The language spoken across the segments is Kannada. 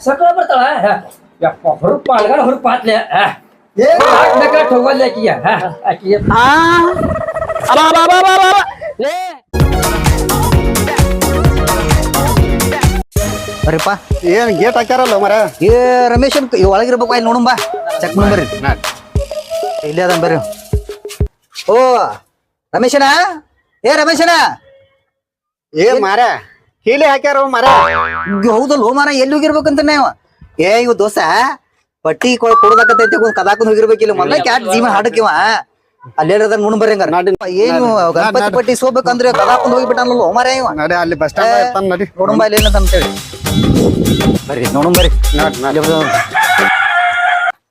ಸಕಲ ಬರ್ತಾಳ ಯಪ್ಪ ಹುರುಪ ಅಲ್ಗಡ ಹುರುಪ ಆತ್ಲೆ ಹೋಗಲ್ಲ ಆಕಿಗೆ ಆಕಿಗೆ ಬರ್ರಿಪ್ಪ ಏನ್ ಗೇಟ್ ಹಾಕ್ಯಾರಲ್ಲ ಮರ ಏ ರಮೇಶ್ ಒಳಗಿರ್ಬೇಕು ಅಲ್ಲಿ ನೋಡುಂಬ ಚೆಕ್ ಮಾಡಿ ಬರ್ರಿ ಇಲ್ಲೇ ಅದ ಬರ್ರಿ ಓ ರಮೇಶನ ರಮೇಶನ ಏ ಮಾರ ಕೀಲಿ ಹಾಕ್ಯಾರ ಮರ ಹೌದಲ್ಲ ಮಾರ ಎಲ್ಲಿ ಹೋಗಿರ್ಬೇಕಂತ ನೀವು ಇವ ದೋಸ ಪಟ್ಟಿ ಕೊಡದಾಕತೈತಿ ಕದಾಕೊಂಡ್ ಹೋಗಿರ್ಬೇಕಿಲ್ಲ ಮೊದ್ಲ ಕ್ಯಾಟ್ ಜೀವನ ಹಾಡಕ್ಕಿವ ಅಲ್ಲೇ ನೋಡ್ ಬರ್ರಿ ಏನು ಗಣಪತಿ ಪಟ್ಟಿ ಸೋಬೇಕಂದ್ರೆ ಕದಾಕೊಂಡ್ ಹೋಗಿಬಿಟ್ಟನಲ್ಲ ಮಾರ ಇವ ನಡಿ ಅಲ್ಲಿ ಬಸ್ ಸ್ಟಾಂಡ್ ನಡಿ ನೋಡುಂಬ ಇಲ್ಲಿ ಏನಂತ ಅಂತೇಳಿ ಬರ್ರಿ ನೋಡುಂ ಬರ್ರಿ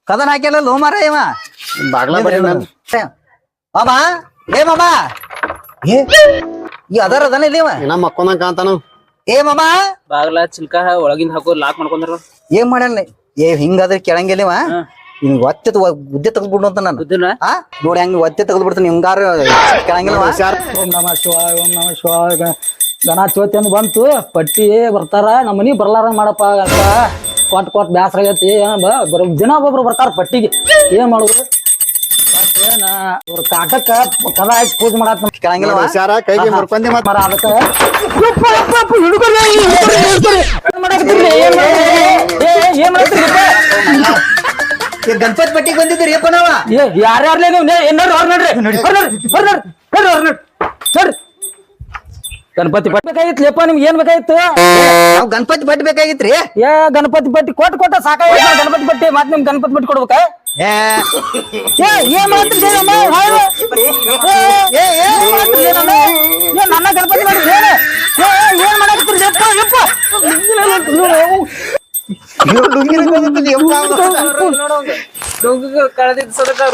ಕದನ್ ಹಾಕ್ಯಾರಲ್ಲ ಮಾರ ಇವ ಬಾಗ್ಲ ಬರ್ರಿ ಮಾಮಾ ಮಾಮಾ ಈ ಅದರ ಇಲ್ಲಿ ಇನ್ನ ಮಕ್ಕೊಂದಂಗ ಕಾಂತಾನ ಮಾಮಾ ಬಾಗ್ಲ ಚಿಲ್ಕ ಒಳಗಿಂದ ಹಾಕೋ ಲಾಕ್ ಮಾಡ್ಕೊಂಡ್ರ ಏನ್ ಮಾಡಲ್ಲ ಹಿಂಗಾದ್ರೆ ಕೆಳಂಗಿಲ್ಲವ ಹಿಂಗ್ ಒತ್ತೆ ಉದ್ದೆ ತೆಗೆದ್ಬಿಡು ಅಂತ ನಾನು ನೋಡಿ ಹಂಗ ಒತ್ತೆ ತೆಗೆದ್ಬಿಡ್ತಾನೆ ಹಿಂಗಾರ ಕೆಳಂಗಿಲ್ಲ ಓಂ ನಮಃ ಶಿವಾಯ ಓಂ ನಮಃ ಶಿವಾಯ ಗಣ ಚೋತಿ ಅಂದ್ ಬಂತು ಪಟ್ಟಿ ಬರ್ತಾರ ನಮ್ಮ ಮನಿ ಬರ್ಲಾರ ಮಾಡಪ್ಪ ಅಂತ ಕೊಟ್ ಬ್ಯಾಸರ ಆಗೈತಿ ದಿನ ಒಬ್ಬೊಬ್ರು ಬರ್ತಾರ ಪಟ್ಟಿಗೆ ಏನ್ ಮಾಡುದು ಏನ ಇವ್ರ ಕಾಟಕ್ಕ ಕದ ಹಾಕಿ ಪೂಜೆ ಮಾಡತ್ ಕೆಳಂಗಿಲ್ಲ ಕೈಗೆ ಮುರ್ಕೊಂಡಿ ಮತ್ ಮರ ಅದಕ್ಕ ಏನ್ ಗಣಪತಿ ಪಟ್ಟಿಗೆ ಬಂದಿದ್ದೀರಿ ಏಪ್ಪ ನಾವ ಯಾರ್ಯಾರ್ಲೇ ನೀವು ನೋಡ್ರಿ ಗಣಪತಿ ಪಟ್ಟಿ ಬೇಕಾಗಿತ್ತು ಲೇಪ ನಿಮ್ಗೆ ಏನ್ ಬೇಕಾಗಿತ್ತು ನಾವ್ ಗಣಪತಿ ಪಟ್ಟಿ ಬೇಕಾಗಿತ್ರಿ ಗಣಪತಿ ಪಟ್ಟಿ ಕೊಟ್ಟ ಸಾಕಾಗಿ ಗಣಪತಿ ಪಟ್ಟಿ ಮತ್ ನಿಮ್ ಗಣಪತಿ ಪಟ್ಟಿ ಕೊಡ್ಬೇಕ ಏನ್ ನನ್ನ ಗಣಪತಿ ಏನ್ ಮಾಡಾಕತ್ತೀರಿ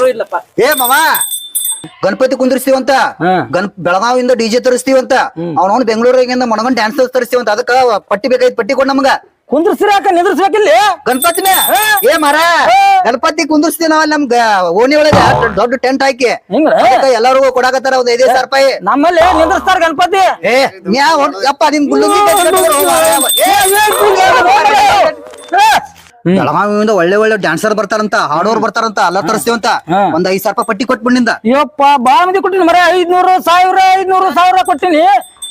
ಇಲ್ಲಪ್ಪ ಮಾಮ ಗಣಪತಿ ಕುಂದ್ರಿಸ್ತೀವಂತ ಬೆಳಗಾವಿಯಿಂದ ಡಿಜೆ ತರಿಸ್ತೀವಂತ ಅವ್ನ ಬೆಂಗಳೂರಿಗಿಂದ ಮನಗಂಡ್ ಡ್ಯಾನ್ಸ್ ತರಿಸ್ತೀವಂತ ಅದಕ್ಕ ಪಟ್ಟಿ ಬೇಕಾಯ್ತು ಪಟ್ಟಿ ಕೊಡ್ ನಮ್ಗ ಕುಂದ್ರಸ್ರಾಕ ನಿಂದ್ರಸ್ಬೇಕಿಲ್ಲ ಗಣಪತಿನ ಮರ ಗಣಪತಿ ಕುಂದ್ರಸ್ತೀವಿ ನಾವ್ ನಮ್ಗ ಓಣಿ ಒಳಗ ದೊಡ್ಡ ಟೆಂಟ್ ಹಾಕಿ ಎಲ್ಲರಿಗೂ ಕೊಡಾಕತ್ತಾರ ಒಂದ್ 5,000 ರೂಪಾಯಿ ನಮ್ಮಲ್ಲಿ ನಿಂದ್ರಸ್ತಾರ ಗಣಪತಿ ಅಪ್ಪ ನಿಮ್ ಬೆಳಗಾವಿಯಿಂದ ಒಳ್ಳೆ ಡ್ಯಾನ್ಸರ್ ಬರ್ತಾರಂತ ಹಾಡೋರ್ ಬರ್ತಾರಂತ ಎಲ್ಲ ತರಿಸ್ತೀವಂತ ಒಂದ್ 5,000 ರೂಪಾಯಿ ಪಟ್ಟಿ ಕೊಟ್ಬಿಟ್ಟಿಂದ ಯಪ್ಪ ಬಾಳ ಮಂದಿ ಕೊಟ್ಟಿನಿ ಮರ 500,000 ಕೊಟ್ಟಿನಿ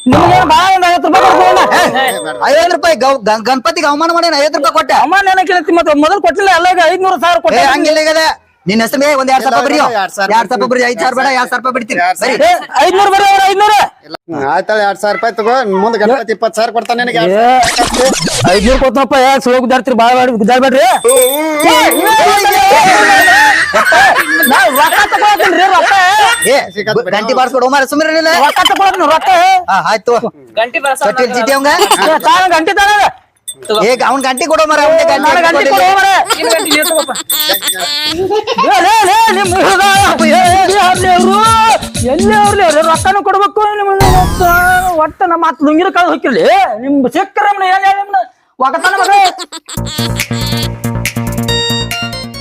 ನಿಮ್ಗೆ ಬಾಳ ಒಂದ್ 50 ರೂಪಾಯಿ ಗಣಪತಿಗೆ ಅವಮಾನ ಮಾಡಿ 50 ರೂಪಾಯಿ ಕೊಟ್ಟೆ ಅವಮಾನ ಏನ ಕೇಳ್ತಿ ಮತ್ತೆ ಮೊದಲು ಕೊಟ್ಟಿಲ್ಲ ಎಲ್ಲ 500,000 ಕೊಟ್ಟೆ ಹಂಗಿಲ್ಲ ಈಗ ನಿನ್ನ ಹೆಸರು ಒಂದ್ 2,000 ರೂಪಾಯಿ ಬರೀ 2,000 ರೂಪಾಯಿ ಬರೀ 5,000 ಬೇಡ 2,000 ರೂಪಾಯಿ ಬಿಡ್ತೀನಿ 500 ಬರೀ 500 ಆಯ್ತಾಳ 2,000 ರೂಪಾಯಿ ತಗೋ ಮುಂದೆ ಗಣಪತಿ 20,000 ಕೊಡ್ತಾನೆ ನಿನಗೆ 500 ಕೊಡ್ತನಪ್ಪ ಯಾಕೆ ಸುಳ್ಳು ಗುದ್ದಾಡ್ತೀರಿ ಬಾಳ ಗುದ್ದಾಡ್ಬೇಡ್ರಿ ರೊಕ್ಕ ತಗೊಳತ್ತೀನ್ರಿ ಗಂಟಿ ಬಾರ್ಸ್ಕೊಡು ಮಾರ ಸುಮ್ಮನೆ ರೊಕ್ಕ ತಗೊಳತ್ತೀನಿ ರೊಕ್ಕ ಆಯ್ತು ಗಂಟಿ ಚೀಟಿ ಅವಂಗ ಗಂಟಿ ತಾನ ಅವ್ನ್ ಗಂಟಿ ಕೊಡೋ ಮರ ಗಂಟಿ ಕೊಡೋ ಮರ ಎಲ್ಲಿ ಅವ್ರಲಿ ರೊಕ್ಕನು ಕೊಡ್ಬೇಕು ಒಟ್ಟ ನಮ್ಮ ಮಾತು ಲುಂಗಿರ ಕಾಳು ಹೋಗಿರ್ಲಿ ನಿಮ್ ಸಿಕ್ಕರ ಒಗತಾನ ಮಗ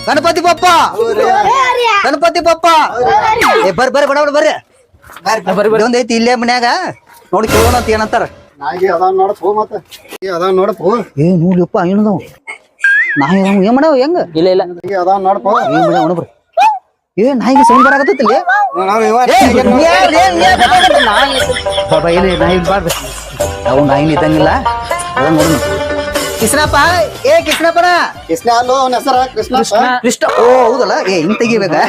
ಗಣಪತಿ ಬಪ್ಪ ಬರ್ರಿ ಬರ್ರಿ ಒಂದ್ ಐತಿ ಇಲ್ಲೇ ಮನ್ಯಾಗ ನೋಡಿ ಕೇಳೋಣ ಅಂತ ಏನಂತಾರ ನಾಯಿ ಅದಾವ ನೋಡಪ್ಪ ಮತ್ತೆ ಅದಾವ ನೋಡಪ್ಪ ನೋಡ್ಲಿಪ್ಪ ಏನದಾವ್ ನಾಯಿ ಏನ್ ಮಾಡಾವ ಹೆಂಗ ಇಲ್ಲ ಅದಾವ ನೋಡಪ್ಪ ಏನ್ ಮಾಡ್ಯಾವ ನೋಡ್ರಿ ನಾಯಿಗೆ ಸೌಂಡ್ ಬರಾಕತ್ತಿಲ್ಲ ನಾಯಿ ಬಾರ್ರಿ ಅವ್ ನಾಯಿನ ಇದ್ದಂಗಿಲ್ಲ ಅದ ನೋಡೋಣ ಕೃಷ್ಣಪ್ಪ ಕೃಷ್ಣಪ್ಪನ ಕೃಷ್ಣ ಅಲ್ಲೋ ಅವನ ಹೆಸರ ಕೃಷ್ಣ ಓ ಹೌದಲ್ಲ ಹಿಂಗ್ ತೆಗಿಬೇಕಾ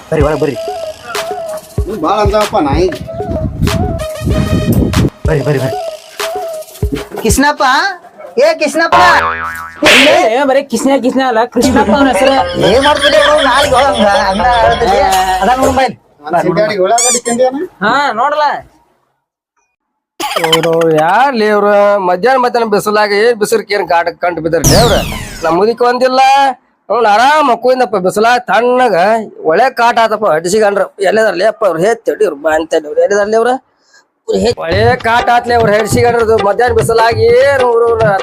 ಬರ್ರಿ ಒಳಗ್ ಬರ್ರಿ ಬಾಳ ಅಂದಪ್ಪ ನಾಯಿ ಬರ್ರಿ ಕೃಷ್ಣಪ್ಪ ಕೃಷ್ಣಪ್ಪ ಬರೀ ಕೃಷ್ಣ ಅಲ್ಲ ಕೃಷ್ಣಪ್ಪ ಅವನ ಹೆಸರು ಏನ್ ಮಾಡ್ತೀರಿ ಅದ ನೋಡ್ ಹಾ ನೋಡಲ್ಲ ಯಾರ್ಲಿ ಇವ್ರು ಮಧ್ಯಾಹ್ನ ಬಿಸಿಲಾಗ ಏನ್ ಬಿಸಿಲ್ಕ ಏನ್ ಗಾಟ ಕಂಡು ಬಿದ್ದಾರ್ಲಿ ಅವ್ರ ನಮ್ ಮುದಿಕ್ ಒಂದಿಲ್ಲ ಅವ್ನ ಆರಾಮ್ ಮಕ್ಕೋದಪ್ಪ ಬಿಸಿಲಾಗ ತಣ್ಣಗ ಒಳ್ಳೆ ಕಾಟ ಆತಪ್ಪ ಹಡಿಸಿಗಂಡ್ರ ಎಲ್ಲದಾರ್ಲಿ ಅಪ್ಪ ಅವ್ರು ಹೇಳಿ ಇವ್ರು ಬಾ ಅಂತ ಅವ್ರು ಎಲ್ಲದಾರ್ಲಿ ಅವ್ರ ಒಳ್ಳೆ ಕಾಟ ಆತ್ಲಿ ಅವ್ರು ಹೆಡ್ಸಿಗಂಡ್ರದು ಮಧ್ಯಾಹ್ನ ಬಿಸಿಲಾಗಿ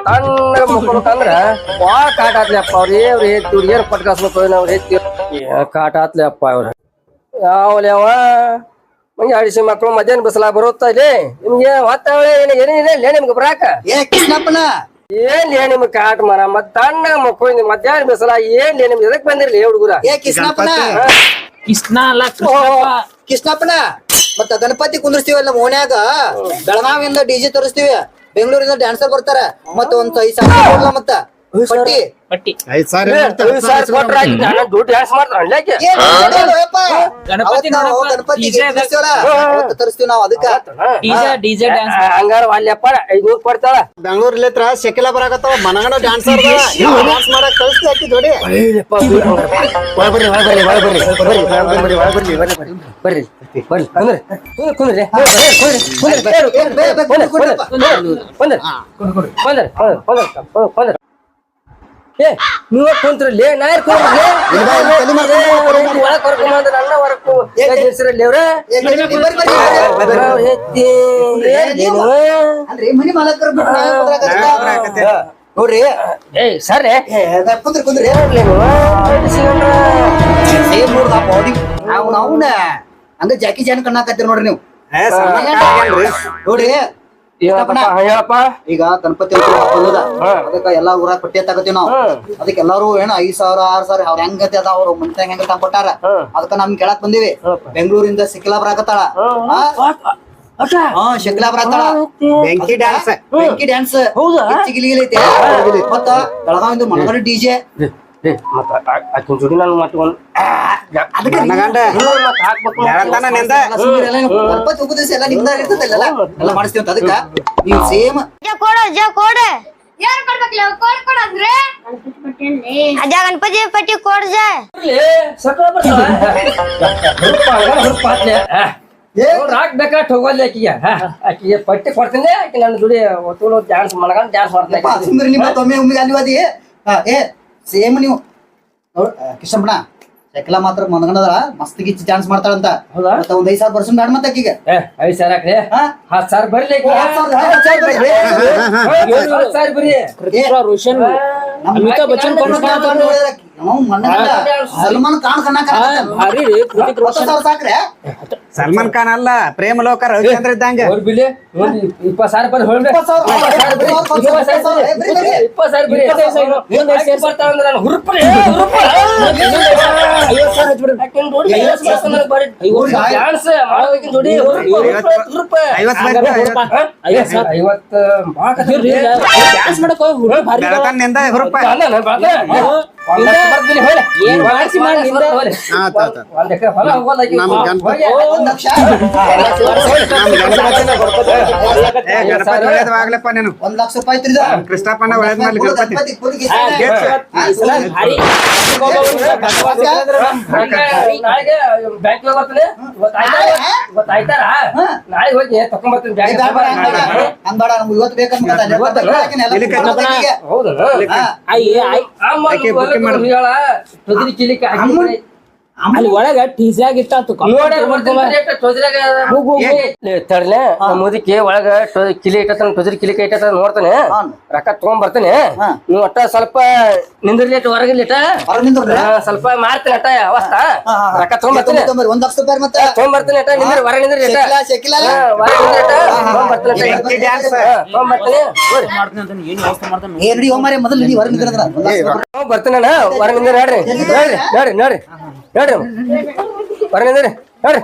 ತಣ್ಣಗ ಮಕ್ಕೋಬೇಕಂದ್ರ ಬಾಳ ಕಾಟ ಆತ್ಲಿ ಅಪ್ಪ ಅವ್ರ ಹೇಳಿ ಏನ್ ಪಟ್ಕಾಸ್ಬೇಕು ಅವ್ರು ಹೇಳಿ ಕಾಟ ಆತ್ಲಿ ಅಪ್ಪ ಅವ್ರ ಯಾವ ಮಂಗೆ ಹಡಿಸಿ ಮಕ್ಕಳು ಮಧ್ಯಾಹ್ನ ಬಿಸಿಲ ಬರುತ್ತಾ ಇಲ್ಲಿ ನಿಮ್ಗೆ ಹೊತ್ತಾವಳೆ ಏನಿದೆ ನಿಮ್ಗೆ ಬರಾಕ ಏ ಕೃಷ್ಣಪ್ಪನ ಏನ್ ನಿಮ್ ಕಾಟ್ ಮರ ಮತ್ ತಣ್ಣ ಮಕ್ಕಳು ಮಧ್ಯಾಹ್ನ ಬಿಸಿಲ ಏನ್ ನಿಮ್ಗೆ ಎದಕ್ ಬಂದಿರ್ಲಿ ಹುಡುಗರ ಏ ಕೃಷ್ಣಪ್ಪನ ಕೃಷ್ಣ ಅಲ್ಲ ಕೃಷ್ಣಪ್ಪನ ಮತ್ತ ಗಣಪತಿ ಕುಂದ್ರಸ್ತೀವಲ್ಲ ಮೋನ್ಯಾಗ ಬೆಳಗಾವಿಯಿಂದ ಡಿಜೆ ತೋರಿಸ್ತೀವಿ ಬೆಂಗಳೂರಿಂದ ಡ್ಯಾನ್ಸರ್ ಬರ್ತಾರ ಮತ್ತ ಒಂದ್ 5 ಸಾವಿರ ಕೊಡ್ಲ ಮತ್ತ ಪಟ್ಟಿ ಪಟ್ಟಿ 5,000 ಕೊಟ್ರ ನಾನು ದುಡ್ಡು ಡ್ಯಾನ್ಸ್ ಮಾಡ್ತಾರ ಏ, ನೋಡಪ್ಪ. ಗಣಪತಿ ಅವತ್ ನಾವು ನೋಡಪ್ಪ, ಗಣಪತಿ DJ ತೋರಿಸ್ತೀವಲ್ಲ ಅವತ್ತ ತೋರಿಸ್ತೀವಿ ನಾವು ಅದಕ್ಕ ಡಿಜೆ ಡ್ಯಾನ್ಸ್ ಹಂಗಾರ ಅಲ್ಲಪ್ಪ 500 ಕೊಡ್ತಾಳ ಬೆಂಗಳೂರ್ಲಿತ್ರ ಶೆಕಿಲ ಬರಾಕತ್ತಾವ ಮನಗಣ ಡ್ಯಾನ್ಸ್ ಡ್ಯಾನ್ಸ್ ಮಾಡಕ್ ಕಳಿಸ್ತಿ ಹಾಕಿ ಜೋಡಿ ನೀವ ಕುಂತ್ರಲ್ಲಿ ನಾಯರ್ ಒಳಗ್ ಕರ್ಕೊಂಬಂದ್ರ ನನ್ನ ಹೊರಕು ಅವ್ರ ಏ, ಅಲ್ರಿ ಮನಿ ಮಾಲಕರು ನೋಡ್ರಿ ಏಯ್ ಸರಿ ಕುಂದ್ರಿ ಸೇಮ್ ನೋಡ್ದ ಬಾಡಿ ಅವ್ನ ಹಂಗ ಜಾಕಿ ಜಾನ್ ಕಣ್ಣಾಕತ್ತೀರಿ ನೋಡ್ರಿ ನೀವು ನೋಡ್ರಿ ಹೇಳಪ್ಪ ಈಗ ಗಣಪತಿ ಬಂದದ ಅದಕ್ಕ ಎಲ್ಲಾ ಊರಾಗ ಪಟ್ಟಿ ತಗತೀವಿ ನಾವು ಅದಕ್ಕೆ ಎಲ್ಲಾರು ಏನ 5,000 6,000 ಅವ್ರ ಹೆಂಗತಿ ಅದ ಅವ್ರ ಮನ್ಸಾಗ ಹೆಂಗ ಕೊಟ್ಟಾರ ಅದಕ್ಕ ನಮ್ ಕೇಳಕ್ ಬಂದಿವಿ ಬೆಂಗಳೂರಿಂದ ಸಿಕ್ಲಾ ಬರಾಕತ್ತಾಳ ಶಕ್ಲಾ ಬರಾಕತ್ತಾಳ ಬೆಂಕಿ ಡ್ಯಾನ್ಸ್ ಬೆಂಕಿ ಡ್ಯಾನ್ಸ್ ಚಿಗಿಲಿಗಿಲೈತಿ ಮತ್ತ ಬೆಳಗಾವಿಂದ ಮನಗಂಡ ಡಿಜೆ ಅಕ್ಕಿನ ಜೋಡಿ ನಾನು ಮತ್ತೆ ಮನಗಂಡ ಹೇಳ್ತಾನ ನಿಂದ ಗಣಪತಿ ಹೋಗುದ ಎಲ್ಲ ನಿಮ್ದ ಇರ್ತದಲ್ಲ ಎಲ್ಲ ಮಾಡಿಸ್ತೀವಿ ಅಂತ ಅದಕ್ಕ ನೀವು ಸೇಮ್ कोड यार ಕೊಡ್ಬೇಕಲ್ಲ ಕೋಡ್ ಕೊಡಂದ್ರೆ ಅಜ್ಜ ಗಣಪತಿ ಪಟ್ಟಿ ಕೋಡ್ ಜಾ ರಾಕ್ ಬೇಕಾಟ್ ಹೋಗಲ್ಲ ಆಕಿಗೆ ಪಟ್ಟಿ ಕೊಡ್ತೀನಿ ಆಕಿ ನನ್ನ ಜೋಡಿ ಡ್ಯಾನ್ಸ್ ಮನಗಂಡ್ ಡ್ಯಾನ್ಸ್ ಮಾಡ್ತೀನಿ ಸುಂದರಿ ನಿಮ್ಮ ತೊಮ್ಮೆ ಒಮ್ಮಿಗೆ ಅಲ್ಲಿ ಹೋದಿ ಏ ಸೇಮ್ ನೀವು ಕೃಷ್ಣಪ್ಪಣ ಶಕ್ಲಾ ಮಾತ್ರ ಮನಗಂಡದ ಮಸ್ತ್ ಗಿಚ್ಚಿ ಚಾನ್ಸ್ ಮಾಡ್ತಾಳಂತ ಹೌದಾ? ಮತ್ತ ಒಂದ್ 5,000 ಬರ್ಸನ್ ಬ್ಯಾಡ ಮತ್ತೆ ಆಕಿಗೆ 5,000 ಹಾಕ್ರಿ ಹಾ? 10,000 ಬರ್ಲಿ ಆಕಿಗೆ. 10,000 ಬರ್ಲಿ. 10,000 ಬರ್ರಿ ರೋಷನ್ ಅಮಿತಾಬ್ ಬಚ್ಚನ್ ಸಲ್ಮಾನ್ ಖಾನ್ ಭಾರಿ ರೀ ಕೃತಿಕ್ ರೋಷನ್ ಸಾಕ್ರೆ ಸಲ್ಮಾನ್ ಖಾನ್ ಅಲ್ಲ ಪ್ರೇಮ ಲೋಕ ರವಿಚಂದ್ರ ಇದ್ದಂಗ ಅವ್ರ ಬಿಲಿ 20,000 ಬರ್ರಿ ಹೊಳ್ರಿ 20,000 ಬರ್ರಿ ಬರ್ತಾವಂದ್ರ ನಾನು ಹುರುಪ್ರಿ ಡ್ಯಾನ್ಸ್ ಮಾಡೋದಕ್ಕಿಂತ ಜೋಡಿ 50 ಡ್ಯಾನ್ಸ್ ಮಾಡಕ್ ಹುಡುಗ ಭಾರಿ ಬೆಳತನ್ನಿಂದ ಹುರುಪ ಏನ್ ಮಾಡ್ಸಿ ಮಾಡಿ ನಿಂದ ಒಂದ್ ಎಕರೆ ಹೊಲ ಹೋಗೋದಾಗಿ ನಮ್ ಗಣಪತಿ ಒಂದ್ ಲಕ್ಷ ಗಣಪತಿ ಒಳ್ಳೇದವಾಗ್ಲಪ್ಪ ನೀನು 1,00,000 ರೂಪಾಯಿ ತಿರ್ದ ಕೃಷ್ಣಪ್ಪನ ಒಳ್ಳೇದ್ ಮಾಡ್ಲಿ ಗಣಪತಿ ಭಾರಿ ನಾಳೆಗೆ ಬ್ಯಾಂಕ್ ಬರ್ತೀನಿ ಇವತ್ತಾಯ್ತಾರ ನಾಳೆ ಹೋಗಿ ತಕೊಂಡ್ಬರ್ತೀನಿ ಬ್ಯಾಂಕ್ ಹಂಗಾಡ ನಮ್ಗೆ ಇವತ್ತು ಬೇಕಂತ ಹೌದಾ ತೊದ್ರಿ ಕಿಲಿಕ ಅಲ್ಲಿ ಒಳಗ ಟೀಸ್ಯಾಗ ಇಟ್ಟಾತು ತಡ್ಲೆ ಮುದುಕಿ ಒಳಗ ಕಿಲಿ ಇಟ್ಟತನ ತೊದ್ರಿ ಕಿಲಿಕ ಇಟ್ಟತ ನೋಡ್ತಾನೆ ರೊಕ್ಕ ತಗೊಂಡ್ ಬರ್ತಾನೆ ನೀವು ಒಟ್ಟ ಸ್ವಲ್ಪ ನಿಂದಿರ್ಲಿ ಹೊರಗಿರ್ಲಿ ಸ್ವಲ್ಪ ಮಾಡ್ತೀನಿ ಅಟ್ಟ ಅವಸ್ಥ ರೊಕ್ಕ ತಗೊಂಡ್ ಬರ್ತೀನಿ 1,00,000 ರೂಪಾಯಿ ಮತ್ತೆ ತಗೊಂಡ್ ಬರ್ತೀನಿ ಅಟ್ಟ ನಿಂದ್ರಿ ಹೊರ ನಿಂದ್ರಿ ಅಟ್ಟ ಶಕಿಲ ಹೊರ ನಿಂದ್ರಿ ಅಟ್ಟ ತಗೊಂಡ್ ಬರ್ತೀನಿ ತಗೊಂಡ್ ಬರ್ತೀನಿ ಏನ್ ವ್ಯವಸ್ಥೆ ಮಾಡ್ತಾನೆ ಏ ನಡಿ ಹೋಮಾರೆ ಮೊದಲು ನೀ ಹೊರ ನಿಂದ್ರ ತಗೊಂಡ್ ಬರ್ತೀನಿ ಅಣ್ಣ ಹೊರ ನಿಂದ್ರಿ ನೋಡ್ರಿ ನೋಡ್ರಿ ನೋಡ್ರಿ ನೋಡ್ರಿ ಹೊರ ನಿಂದ್ರಿ ನೋಡ್ರಿ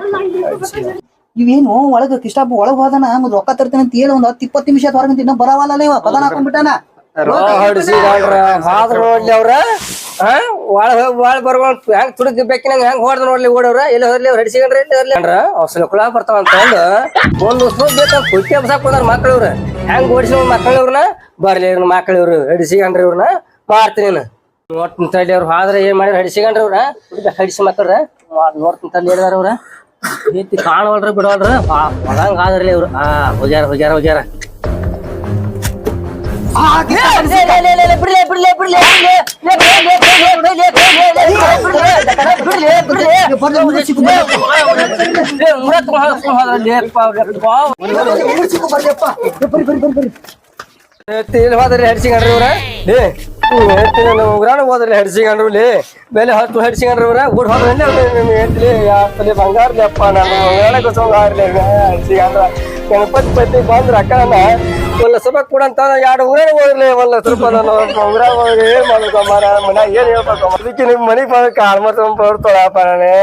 ಇವೇನು ಒಳಗ ಕೃಷ್ಣಪ್ಪ ಒಳಗ್ ಹೋದನ ಮತ್ ರೊಕ್ಕ ತರ್ತೀನಿ ಅಂತ ಹೇಳಿ ಒಂದ್ 10-20 ನಿಮಿಷ ಹೊರಗಂತ ಇನ್ನ ಬರವಲ್ಲ ಇವ ಪದಾನ ಹಾಕೊಂಡ್ಬಿಟ್ಟಾನ ಹಾದ್ರ ನೋಡ್ಲಿ ಅವ್ರ ಒಳ ಬರ್ಕೊಂಡ್ ಹೆಂಗ್ ತುಡುಕ್ ಬೇಕಿನ ಹೆಂಗ್ ಹೊಡ್ದ ನೋಡ್ಲಿ ಓಡವ್ರ ಎಲ್ಲಿ ಹೋದ್ಲಿ ಅವ್ರು ಹಡಿಸಿಕೊಂಡ್ರಿ ಸುಲಕುಳ ಬರ್ತಾವ ಅಂತಂದು ಒಂದ್ ಬೇಕಂತ ಕುಟ್ಟಿ ಹಬ್ಸಾಕ್ ಬಂದಾರ ಮಕ್ಳವ್ರ ಹೆಂಗ್ ಓಡಿಸಿ ಮಕ್ಕಳವ್ರನ್ನ ಬರ್ಲಿ ಇವ್ರ ಮಕ್ಳವ್ರು ಹಡಿಸಿಕೊಂಡ್ರಿ ಇವ್ರನ್ನ ಮಾಡ್ತೀನಿ ನೋಡ್ತೀನಿ ತಳ್ಳಿ ಅವ್ರು ಆದ್ರೆ ಏನ್ ಮಾಡಿರ ಹಡಿಸಿಕೊಂಡ್ರಿ ಅವ್ರ ಹಡಿಸಿ ಮಕ್ಕಳ್ರ ನೋಡ್ತೀನಿ ತಳ್ಳಿ ಹೇಳಿದಾರ ಅವ್ರ ರೀತಿ ಕಾಣವಲ್ರಿ ಬಿಡವಲ್ರ ಹೊಲಂಗ ಆದ್ರಲಿ ಅವ್ರು ಹೋಗ್ಯಾರ ಹಡಿಸಿಕೊಂಡ್ರಿ ಇವ್ರ ಹೇಳ್ತೀನಿ ನಮ್ಮ ಉಗ್ರಾಣ ಹೋದ್ರಲ್ಲಿ ಹಡ್ಸಿಕೊಂಡ್ರಲ್ಲಿ ಬೆಲೆ 10 ಹಡ್ಸಿಕೊಂಡ್ರವ್ರ ಊಟ ಹೋದ್ರೆ ಹೇಳ್ತೀನಿ ಯಾಪಲ್ಲಿ ಬಂಗಾರಲಿಯಪ್ಪ ನಾನು ಉಗ್ರಾಣ ಗೊತ್ತೋಗಾರ್ಲಿ ಹಡ್ಸಿಕೊಂಡ್ರ ಗಣಪತಿ ಪತಿ ಬಂದ್ರ ಅಕ್ಕನ ಒಂದು ಸ್ವಲ್ಪ ಕೊಡಂತ 2 ಉಗ್ರಾಣ ಹೋಗ್ಲಿ ಒಂದು ಸ್ವಲ್ಪ ನಾನು ಉಗ್ರಾಣ ಹೋಗಿ ಏನ್ ಮಾಡ್ಬೇಕು ಮಾರ ಮನ್ಯಾಗ ಏನ್ ಹೇಳ್ಬೇಕು ಅದಕ್ಕೆ ನಿಮ್ ಮನೆಗೆ ಬಂದು ಕಾಲ್ ಮಾಡ್ಕೊಂಡ್ ಬರ್ತಾಳಪ್ಪ ನಾನೇ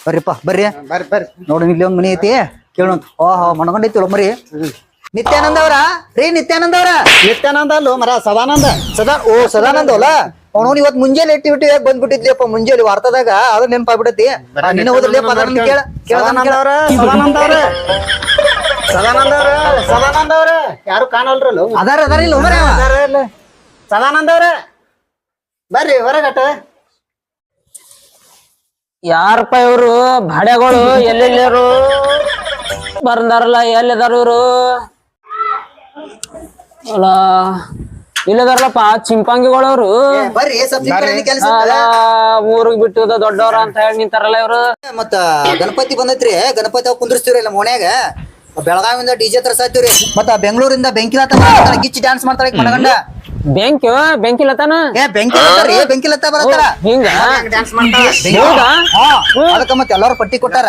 ಬರ್ರಿಪ್ಪ ಬರ್ರಿ ನೋಡಿ ಇಲ್ಲಿ ಒಂದ್ ಮನಿ ಐತಿ ಕೇಳೋಣ ಓಹೋ ಮಣ್ಕೊಂಡೈತಿ ಮರಿ ನಿತ್ಯಾನಂದ ಅವ್ರ ರೀ ನಿತ್ಯಾನಂದ ಅವ್ರ ನಿತ್ಯಾನಂದ ಅಲ್ಲೋ ಮರ ಸದಾನಂದ ಸದಾನಂದ ಅಲ್ಲ ಅವನು ಇವತ್ ಮುಂಜಾನೆ ಆಕ್ಟಿವಿಟಿ ಬಂದ್ಬಿಟ್ಟಿದ್ಲಿಪ್ಪ ಮುಂಜಾನೆ ವಾರ್ತಾದಾಗ ಅದ ನೆನಪಾಗ್ಬಿಡತಿ ನಿನ್ನ ಹೋದ್ರಲ್ಲಪ್ಪ ಅದನ್ನ ಕೇಳ ಸದಾನಂದ ಅವ್ರ ಸದಾನಂದ ಅವ್ರ ಸದಾನಂದ ಅವ್ರ ಸದಾನಂದ ಅವ್ರ ಯಾರು ಕಾಣಲ್ರಲ್ಲ ಅದಾರ ಇಲ್ಲ ಮರ ಸದಾನಂದ ಅವ್ರ ಬರ್ರಿ ಹೊರಗಟ್ಟ ಯಾರಪ್ಪ ಇವ್ರು ಭಾಡ್ಯಗಳು ಎಲ್ಲೆಲ್ಲರು ಬಂದಾರಲ್ಲ ಎಲ್ಲಿದಾರ ಇವ್ರು ಅಲ್ಲ ಇಲ್ಲದಾರಲ್ಲಪ್ಪ ಚಿಂಪಾಂಗಿಗಳವ್ರು ಬರ್ರಿ ಕೆಲಸ ಊರಿಗೆ ಬಿಟ್ಟದ ದೊಡ್ಡವ್ರ ಅಂತ ಹೇಳಿ ನಿಂತಾರಲ್ಲ ಇವ್ರು ಮತ್ತ ಗಣಪತಿ ಬಂದೈತ್ರಿ ಗಣಪತಿ ಅವ್ ಕುಂದ್ರಸ್ತೀವ್ರಿ ಇಲ್ಲ ಮೋನ್ಯಾಗ ಬೆಳಗಾವಿಂದ ಡಿಜೆ ತರ್ಸಾತೀವ್ರಿ ಮತ್ತ ಬೆಂಗಳೂರಿಂದ ಬೆಂಕಿಲತ್ತ ಗಿಚ್ಚಿ ಡ್ಯಾನ್ಸ್ ಮಾಡ್ತಾರ ಮನಗಂಡ ಬೆಂಕಿಲತಾನ ಬೆಂಕಿಲತ್ತ ಬರತ್ತಾರ ಹಿಂಗ ಅದಕ್ಕ ಮತ್ತ ಎಲ್ಲಾರು ಪಟ್ಟಿ ಕೊಟ್ಟಾರ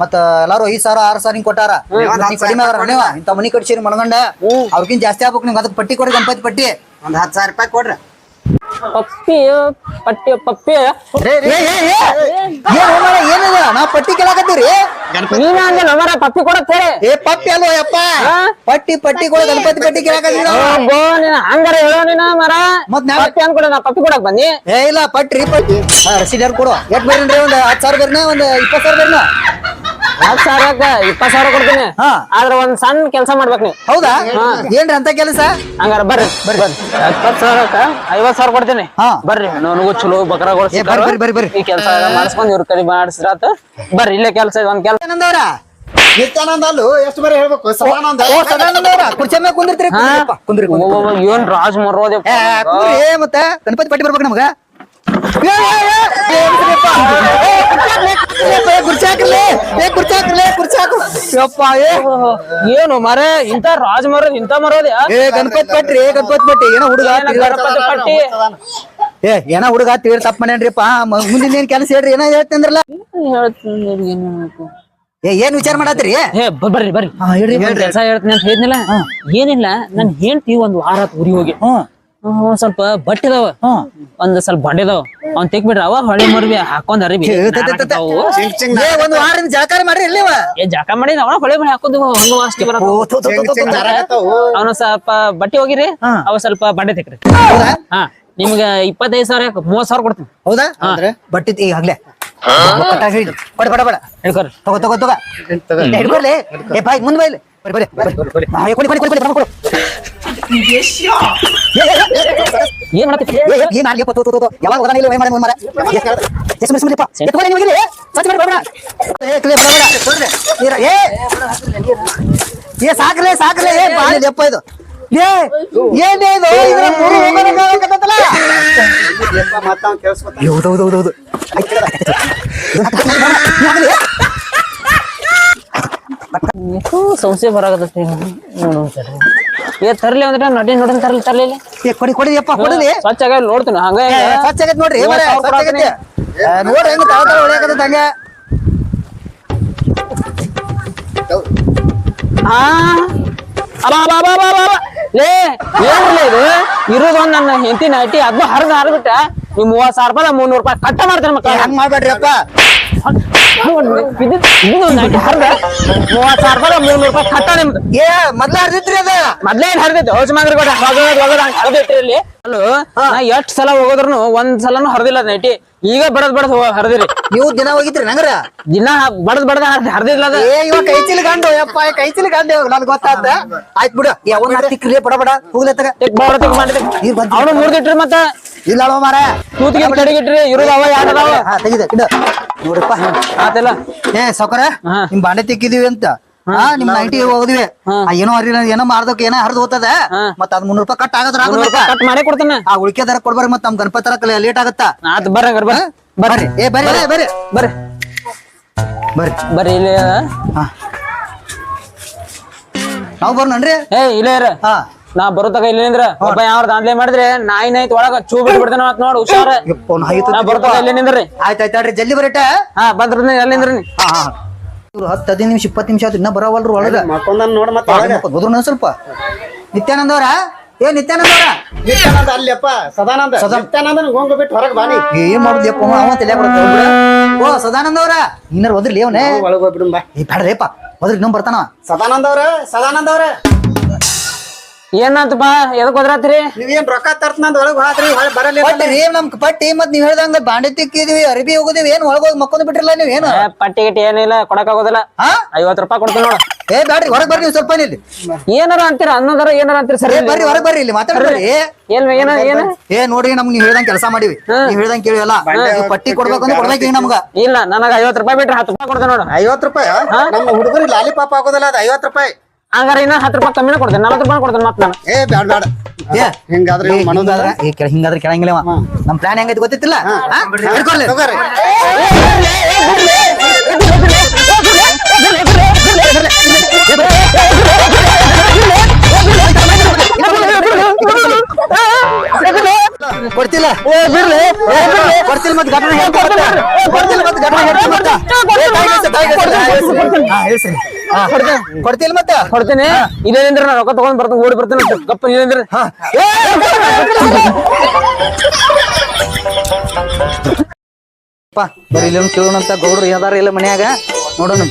ಮತ್ತ ಎಲ್ಲಾರು 5,000 6,000 ಹಿಂಗ್ ಕೊಟ್ಟಾರ ಕಡಿಮೆ ಅದಾರ ನೀವ ಇಂತ ಮನಿ ಕಟ್ಸಿರಿ ಮನಗಂಡ ಅವ್ರಕಿನ್ ಜಾಸ್ತಿ ಆಗ್ಬೇಕು ನಿಮ್ಗೆ ಅದಕ್ಕೆ ಪಟ್ಟಿ ಕೊಡ್ರಿ ಗಣಪತಿ ಪಟ್ಟಿ ಒಂದ್ 10,000 ರೂಪಾಯಿ ಕೊಡ್ರಿ ಪಪ್ಪಿ ಏನಿದ ನಾವ್ ಪಟ್ಟಿ ಕೇಳಾಕತ್ತೀವ್ರಿ ನೀನ ಅಂದಲ್ಲ ಮರ ಪಪ್ಪಿ ಕೊಡತ್ತೆ ಪಪ್ಪಿ ಅಲ್ವ ಯಪ್ಪ ಪಟ್ಟಿ ಕೊಡ ಗಣಪತಿ ಪಟ್ಟಿ ಕೇಳಾಕತ್ತೀವಿ ಹಂಗಾರ ಹೇಳೋ ನೀನ ಮರ ಮತ್ ಪಪ್ಪಿ ಅನ್ಕೊಡ ನಾ ಪಪ್ಪಿ ಕೊಡಕ್ ಬಂದಿ ಇಲ್ಲ ಪಟ್ಟಿ ರಸೀದರ್ ಕೊಡು ಎಷ್ಟ್ ಬರ್ರಿ ಒಂದ್ 10,000 ಬರ್ನ ಒಂದ್ 20,000 ಬರ್ನ 10,000 20,000 ಕೊಡ್ತೀನಿ ಆದ್ರ ಒಂದ್ ಸಣ್ಣ ಕೆಲ್ಸ ಮಾಡ್ಬೇಕ್ ನೀವು ಹೌದಾ ಏನ್ರಿ ಅಂತ ಕೆಲಸ ಹಂಗಾರ ಬರ್ರಿ 20,000 50,000 ಕೊಡ್ತೀನಿ ಬರ್ರಿ ನನಗೂ ಚಲೋ ಬಕರಗಳು ಬರ್ರಿ ಈ ಕೆಲ್ಸ ಮಾಡಿಸ್ಕೊಂಡ್ ಇವ್ರ ಕಡೆ ಮಾಡಿಸ್ರಾತ ಬರ್ರಿ ಇಲ್ಲೇ ಕೆಲ್ಸ ಒಂದ್ ಕೆಲ್ಸ ನಿತ್ಯಾನಂದವ್ರ ನಿತ್ಯಾನಂದ ಅಲ್ಲೂ ಎಷ್ಟು ಬರೀ ಹೇಳ್ಬೇಕು ಸದಾನಂದ ಸದಾನಂದವ್ರ ಕುರ್ಚಿ ಮ್ಯಾಗ ಕುಂದಿರ್ತೀರಿ ಕುಂದ್ರಿ ಏನ್ ರಾಜ್ ಮರೋದೆ ಮತ್ತ ಗಣಪತಿ ಪಟ್ಟಿ ಬರ್ಬೇಕು ನಮಗ ಏನು ಮರ ಇಂತ ರಾಜ್ ಮರೋದ್ ಇಂತ ಮರೋದ ಗಣಪತಿ ಪಟ್ಟಿ ಏನೋ ಹುಡುಗ ಪಟ್ಟಿ ಏನ ಹುಡುಗ ತೀರ್ ತಪ್ಪ ಮಾಡ್ಯಾನ್ರಿಪ್ಪ ಮುಂದಿನ ಏನ್ ಕೆಲಸ ಹೇಳ್ರಿ ಏನೋ ಹೇಳ್ತಂದ್ರಲ್ಲ ಏನ್ ವಿಚಾರ ಮಾಡತ್ರಿ ಬರ್ರಿ ಬರ್ರಿ ಕೆಲಸ ಹೇಳ್ತೀನಿ ಅಂತ ಹೇಳಿದ್ನಿಲ್ಲ ಏನಿಲ್ಲ ನನ್ ಹೆಂಡ್ತಿ ಒಂದ್ ವಾರ ಊರಿಗೆ ಹೋಗಿ ಒಂದ್ ಸ್ವಲ್ಪ ಬಟ್ಟಿದಾವ ಒಂದ್ ಸ್ವಲ್ಪ ಬಂಡಿದಾವ ಅವ್ನ್ ತೆಗ್ಬಿಡ್ರಿ ಅವ ಹೊಳೆ ಮರ್ಬಿ ಹಾಕೊಂಡ್ ಅರಿಬಿ ಒಂದ್ ವಾರದಿಂದ ಜಳಕಾರ ಮಾಡ್ರಿ ಇಲ್ಲಿವ ಜಾಕ ಮಾಡಿ ಅವ ಹೊಳೆ ಮನೆ ಹಾಕೊಂಡು ಹಂಗ ವಾಸ್ತಿ ಅವನ ಸ್ವಲ್ಪ ಬಟ್ಟೆ ಹೋಗಿರಿ ಅವ ಸ್ವಲ್ಪ ಬಂಡೆ ತೆಗ್ರಿ ಹಾ ನಿಮ್ಗ 25,000 30,000 ಕೊಡ್ತೀನಿ ಹೌದಾ ಬಟ್ಟಿ ಆಗ್ಲೇ ಕೊಡ ಬಡ ಹೇಳ್ಕೊರಿ ತಗೋ ಹಿಡ್ಕೊರ್ಲಿ ಏ ಬಾಯ್ ಮುಂದ್ ಬಾಯ್ಲಿ ಏನ್ ಮಾಡತ್ತಿ ಯಾವಾಗ ಸಾಕ್ರೆ ಯಪ್ಪ ಇದು ಏನೇದು ಹೌದೌದೌದೌದು ಸಂಶಯ ಬರಾಕತ್ತೈತಿ ಏ ತರ್ಲಿ ಅಂದ್ರೆ ನಡಿ ನೋಡಿ ತರ್ಲಿಲ್ಲ ಕೊಡಿಯಪ್ಪ ಕೊಡಲಿ ಸ್ವಚ್ಛ ಆಗ ನೋಡ್ತೀನಿ ಹಂಗ ಸ್ವಚ್ಛ ಆಗೈತೆ ನೋಡ್ರಿ ನೋಡ್ರಿ ಹೆಂಗ ತಾಳ ಹೊಳಿಯಾಕತ್ತೈತಿ ಹಂಗ ಲೇ ಏನಿಲ್ಲ ಇದು ಇರೋದು ಒಂದ್ ನನ್ನ ಹೆಂಡತಿ ನೈಟಿ ಅದನ್ನ ಹರಿದ್ಬಿಟ್ಟ ನೀವು 30,000 ರೂಪಾಯಿ 300 ರೂಪಾಯಿ ಕಟ್ಟ ಮಾಡ್ತಾರೆ ಮಕ್ಕಳ ಹಂಗ ಮಾಡ್ಬೇಡ್ರಿಪ್ಪ ನೈಟಿ ಹರಿದ 30,000 ರೂಪಾಯಿ 300 ರೂಪಾಯಿ ಕಟ್ಟ ನಿಮ್ದು ಮೊದ್ಲ ಹರಿದಿತ್ರಿ ಅದ ಮೊದ್ಲೇನ್ ಹರಿದೈತಿ ಹೌಸ್ ಮಾಗ್ರಿ ಕೊಡ ಹರಿದೈತ್ರಿ ಅಲ್ಲಿ ಅಲ್ಲೂ ನಾ ಎಷ್ಟ್ ಸಲ ಹೋಗೋದ್ರು ಒಂದ್ ಸಲನು ಹರಿದಿಲ್ಲ ನೈಟಿ ಈಗ ಬಡದ್ ಹರಿದಿರಿ ನೀವು ದಿನ ಹೋಗಿದ್ರಿ ನಂಗ್ರ ದಿನ ಬಡದ್ ಹರಿದಿಲ್ಲ ಅದ ಇವ ಕೈಚಿಲ್ ಗಂಡು ಯಪ್ಪ ಕೈಚಿಲ್ ಗಂಡು ನನ್ ಗೊತ್ತಾದ ಆಯ್ತ್ ಬಿಡು ಯಾವನ್ನ ತಿಕ್ಲಿ ಬಡ ಹೋಗ್ಲತ್ತಾಗ ಅವನು ಮುರ್ದಿಟ್ರಿ ಮತ್ತ ಇಲ್ಲ ಮಾರ ತೂತಿಗೆ ಕಡಿಗಿಟ್ರಿ ಇರೋದು ಅವ ಯಾರದಾವ ತೆಗಿದೆ ನೋಡಪ್ಪ ಆತಲ್ಲ ಸೌಕರ ನಿಮ್ ಬಾಂಡೆ ತಿಕ್ಕಿದೀವಿ ಅಂತ ನಿಮ್ ನೈಟಿ ಹೋದ್ವಿ ಏನೋ ಏನೋ ಮಾರ್ದಕ್ ಏನೋ ಹರಿದು ಹೋಗ್ತದ ಮತ್ತ ಅದ್ 300 ರೂಪಾಯಿ ಕಟ್ ಆಗದ್ರ ಕಟ್ ಮಾಡೇ ಕೊಡ್ತಾನೆ ಆ ಉಳಿಕೆದಾರ ಕೊಡ್ಬಾರ ಮತ್ತ ನಮ್ ಗಣಪತಿ ಲೇಟ್ ಆಗತ್ತ ಆತ್ ಬರ್ರಿ ಬರ್ರಿ ಬರ್ರಿ ಬರ್ರಿ ಬರ್ರಿ ಬರ್ರಿ ಇಲ್ಲಿ ನಾವ್ ಬರ್ನನ್ರಿ ಏ ಇಲ್ಲೇ ಇರ ಹಾ ನಾ ಬರುತ್ತಾಗ ಇಲ್ಲಿ ನಿಂದ್ರ ಒಬ್ಬ ಯಾವ ದಾಂದ್ಲೆ ಮಾಡಿದ್ರೆ ನಾಯಿ ನೈತ್ ಒಳಗ ಚೂ ಬಿಟ್ಟು ಬಿಡ್ತಾನ ಮತ್ ನೋಡ್ ಹುಷಾರ ನಾ ಬರುತ್ತಾಗ ಇಲ್ಲಿ ನಿಂದ್ರಿ ಆಯ್ತಾಯ್ತಾಡ್ರಿ ಜಲ್ದಿ ಬರಟ ಹಾ ಬಂದ್ರಿ ಎಲ್ಲಿ ನಿಂದ್ರಿ ಹಾ ಇವ್ರು 10-15 ನಿಮಿಷ 20 ನಿಮಿಷ ಆಯ್ತು ಇನ್ನ ಬರವಲ್ರು ಒಳಗ ಮಕ್ಕೊಂದನ್ ನೋಡ್ ಮತ್ತೆ ಹೋದ್ರು ಸ್ವಲ್ಪ ನಿತ್ಯಾನಂದ ಅವ್ರ ನಿತ್ಯಾನಂದ ಅವ್ರ ನಿತ್ಯಾನಂದ ಅಲ್ಲಪ್ಪ ಸದಾನಂದ ನಿತ್ಯಾನಂದನ್ ಹೋಗ್ ಬಿಟ್ಟು ಹೊರಗೆ ಬಾನಿ ಏನ್ ಮಾಡುದಪ್ಪ ಅವ ತಲೆ ಓ ಸದಾನಂದ ಅವ್ರ ಇನ್ನರ್ ಹೋದ್ರಿ ಅವನೇ ಒಳಗೆ ಹೋಗ್ಬಿಡು ಬಾ ಬೇಡ್ರಿಪ್ಪ ಹೋದ್ರಿ ಇನ್ನೊಂದ್ ಬರ್ತಾನ ಸದಾನಂದ ಅವ್ರ ಏನಂತಪ್ಪ ಎದಕ್ ಹೋದ್ರಾತ್ರಿ ನೀವೇನ್ ರೊಕ್ಕ ತರ್ತನಂದ್ ಒಳಗ್ ಹೋದ್ರಿ ಹೊಳ್ ಬರಲ್ಲ ಪಟ್ಟಿ ನಮ್ ಪಟ್ಟಿ ಮತ್ ನೀವ್ ಹೇಳ್ದಂಗ ಬಾಂಡೆ ತಿಕ್ಕಿದ್ವಿ ಅರ್ಬಿ ಹೋಗುದಿವಿ ಏನ್ ಒಳಗೋಗಿ ಮಕ್ಕೊಂಡ್ ಬಿಟ್ರಲ್ಲ ನೀವ್ ಏನು ಪಟ್ಟಿ ಗಿಟ್ಟಿ ಏನಿಲ್ಲ ಕೊಡಕ್ ಆಗೋದಿಲ್ಲ ಹಾ 50 ರೂಪಾಯಿ ಕೊಡ್ತೀನಿ ನೋಡ ಏ ಬ್ಯಾಡ್ರಿ ಹೊರಗ್ ಬರ್ರಿ ನೀವು ಸ್ವಲ್ಪ ಇಲ್ಲಿ ಏನಾರ ಅಂತೀರ ಅನ್ನೋದಾರ ಏನಾರ ಅಂತೀರಿ ಸರಿ ಬರ್ರಿ ಹೊರಗ್ ಬರ್ರಿ ಇಲ್ಲಿ ಮಾತಾಡ್ರಿ ಏನ ಏ ನೋಡ್ರಿ ನಮ್ಗ್ ನೀವ್ ಹೇಳ್ದಂಗ್ ಕೆಲಸ ಮಾಡಿವಿ ನೀವ್ ಹೇಳ್ದಂಗ್ ಕೇಳಿವಲ್ಲ ಪಟ್ಟಿ ಕೊಡ್ಬೇಕಂದ್ರೆ ಕೊಡ್ಬೇಕು ನಮ್ಗ ಇಲ್ಲ ನನಗ 50 ರೂಪಾಯಿ ಬಿಟ್ರೆ 10 ರೂಪಾಯಿ ಕೊಡ್ತೇನೆ ನೋಡು 50 ರೂಪಾಯಿ ನಮ್ಮ ಹುಡುಗರು ಲಾಲಿಪಾಪ್ ಆಗೋದಿಲ್ಲ ಅದು 50 ರೂಪಾಯಿ ಹಂಗಾರ ಇನ್ನ 10 ರೂಪಾಯಿ ಕಮ್ಮಿನ ಕೊಡ್ತೇನೆ 40 ರೂಪಾಯಿ ಕೊಡ್ತೇನೆ ಮತ್ ನಾನು ಏ ಬ್ಯಾಡ ಹಿಂಗಾದ್ರೆ ಹಿಂಗಾದ್ರೆ ಕೇಳಂಗಿಲ್ಲ ನಮ್ ಪ್ಲಾನ್ ಹೆಂಗೈತಿ ಗೊತ್ತಿತ್ತಿಲ್ಲ ತಗೋರಿ ಕೊಡ್ತಿಲ್ಲ ಕೊಡ್ತಿಲ್ಲ ಮತ್ತೆ ಘಟನೆ ಕೊಡ್ತಿಲ್ಲ ಮತ್ತೆ ಕೊಡ್ತಿಲ್ಲ ಮತ್ತೆ ಕೊಡ್ತೇನೆ ಇದೇನಿಂದ್ರ ನಾ ರೊಕ್ಕ ತಗೊಂಡ್ ಬರ್ತೇನೆ ಓಡಿ ಬರ್ತೇನೆ ಗಪ್ಪ ಇದೇನಿಂದ್ರ ಬರೀ ಇಲ್ಲಿ ಕೇಳೋಣಂತ ಗೌಡ್ರು ಯಾವ್ದಾರ ಇಲ್ಲ ಮನ್ಯಾಗ ನೋಡೋಣ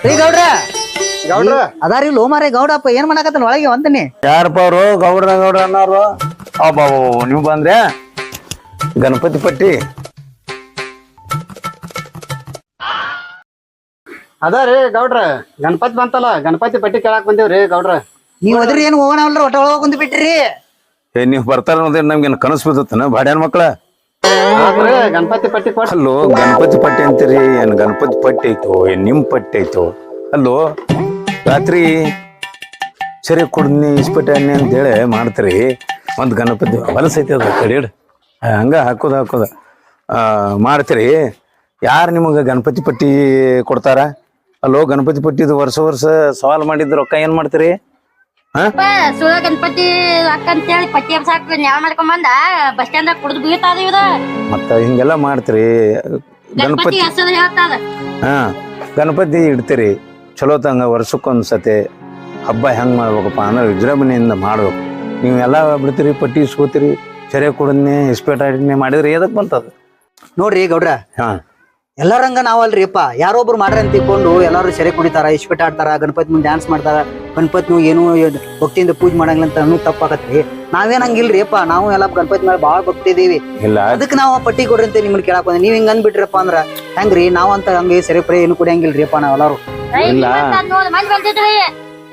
ರೀ ಗೌಡ್ರ ಅದಾರ ಇಲ್ಲ ಮಾರೇ ಗೌಡಪ್ಪ ಏನ್ ಮಾಡಕತ್ತಲ್ಲ ಒಳಗೆ ಒಂದನಿ ಯಾರಪ್ಪ ಅವರು ಗೌಡ್ರ ಅನ್ನೋರು ಅಬ್ಬಾಬು ನೀವು ಬಂದ್ರೆ ಗಣಪತಿ ಪಟ್ಟಿ ಅದ ರೀ ಗೌಡ್ರ ಗಣಪತಿ ಬಂತಲ್ಲ ಗಣಪತಿ ಪಟ್ಟಿ ಕೇಳಾಕ್ ಬಂದೇವ್ರಿ ಗೌಡ್ರ ನೀವ್ ಅದ್ರಿ ಏನ್ ಹೋಗೋಣವಲ್ರ ಒಟ್ಟ ಒಳಗ ಕುಂತ ಬಿಟ್ರಿ ನೀವು ಬರ್ತಾರ ಅನ್ನೋದೇ ನಮ್ಗೇನು ಕನಸು ಬಿದ್ದತ್ತನ ಬಾಡ್ಯಾನ ಮಕ್ಳ ಗಣಪತಿ ಪಟ್ಟಿ ಕೊಟ್ಟು ಅಲ್ಲೋ ಗಣಪತಿ ಪಟ್ಟಿ ಅಂತೀರಿ ಏನ್ ಗಣಪತಿ ಪಟ್ಟಿ ಐತೋ ಏನ್ ನಿಮ್ ಪಟ್ಟಿ ಐತೋ ಅಲ್ಲೋ ರಾತ್ರಿ ಸರಿ ಕುಡ್ನಿ ಇಸ್ಪಟ್ಟೆ ಅನ್ನಿ ಅಂತೇಳಿ ಮಾಡ್ತೀರಿ ಒಂದ್ ಗಣಪತಿ ಹೊಲಸೈತಿ ಅದ ಕಡೆ ಹಂಗ ಹಾಕೋದ ಮಾಡ್ತೀರಿ ಯಾರು ನಿಮಗೆ ಗಣಪತಿ ಪಟ್ಟಿ ಕೊಡ್ತಾರ ಅಲ್ಲೋ ಗಣಪತಿ ಪಟ್ಟಿದು ವರ್ಷ ಸವಾಲ್ ಮಾಡಿದ್ ರೊಕ್ಕ ಏನ್ ಮಾಡ್ತೀರಿ ಸುಳ ಗಣಪತಿ ಅಕ್ಕ ಅಂತೇಳಿ ಪಟ್ಟಿ ಹಬ್ಸಾಕ್ ನ್ಯಾಯ ಮಾಡ್ಕೊಂಡ್ ಬಂದ ಬಸ್ ಸ್ಟ್ಯಾಂಡ್ ಕುಡ್ದು ಬೀಳ್ತಾದ ಇವ್ದ ಮತ್ತ ಹಿಂಗೆಲ್ಲ ಮಾಡ್ತೀರಿ ಗಣಪತಿ ಹೆಸರು ಹೇಳ್ತಾದ ಹಾ ಗಣಪತಿ ಇಡ್ತೀರಿ ಚಲೋ ತಂಗ ವರ್ಷಕ್ಕೊಂದ್ಸತಿ ಹಬ್ಬ ಹೆಂಗ್ ಮಾಡ್ಬೇಕಪ್ಪ ಅಂದ್ರೆ ವಿಜೃಂಭಣೆಯಿಂದ ಮಾಡ್ಬೇಕು ನೀವೆಲ್ಲ ಬಿಡ್ತೀರಿ ಪಟ್ಟಿ ಇಸ್ಕೋತೀರಿ ಸೆರೆ ಕುಡನ್ನೇ ಇಸ್ಪೇಟಾಡಿನೇ ಮಾಡಿದ್ರೆ ಎದಕ್ ಬಂತದ ನೋಡ್ರಿ ಗೌಡ್ರ ಹಾ ಎಲ್ಲಾರಂಗ ನಾವಲ್ರಿ ಅಪ್ಪ ಯಾರೊಬ್ರು ಮಾಡ್ರಿ ಅಂತ ತಿಳ್ಕೊಂಡು ಎಲ್ಲಾರು ಸೆರೆ ಕುಡಿತಾರ ಇಸ್ಪೇಟ್ ಆಡ್ತಾರ ಗಣಪತಿ ಮುಂದೆ ಡ್ಯಾನ್ಸ್ ಮಾಡ್ತಾರ ಗಣಪತಿ ಏನು ಭಕ್ತಿಯಿಂದ ಪೂಜೆ ಮಾಡಂಗಿಲ್ಲ ಅಂತ ಅನ್ನೋ ತಪ್ಪಾಕತ್ರಿ ನಾವೇನ್ ಹಂಗಿಲ್ರಿ ಅಪ್ಪ ನಾವು ಎಲ್ಲ ಗಣಪತಿ ಮೇಲೆ ಬಾಳ ಭಕ್ತಿ ಇದೀವಿ ಇಲ್ಲ ಅದಕ್ಕೆ ನಾವು ಪಟ್ಟಿ ಕೊಡ್ರಿ ಅಂತ ನಿಮ್ಗೆ ಕೇಳಕ್ ಬಂದೆ ನೀವ್ ಹಿಂಗ ಅಂದ್ಬಿಟ್ರಪ್ಪ ಅಂದ್ರ ಹೆಂಗ್ರಿ ನಾವಂತ ಹಂಗೆ ಸೆರೆ ಪರಿ ಏನು ಕುಡಿಯಂಗಿಲ್ರಿ ಅಪ್ಪ ನಾವೆಲ್ಲಾರು ನೋಡ್ ಮಂದಿ ಬಂದಿದ್ರಿ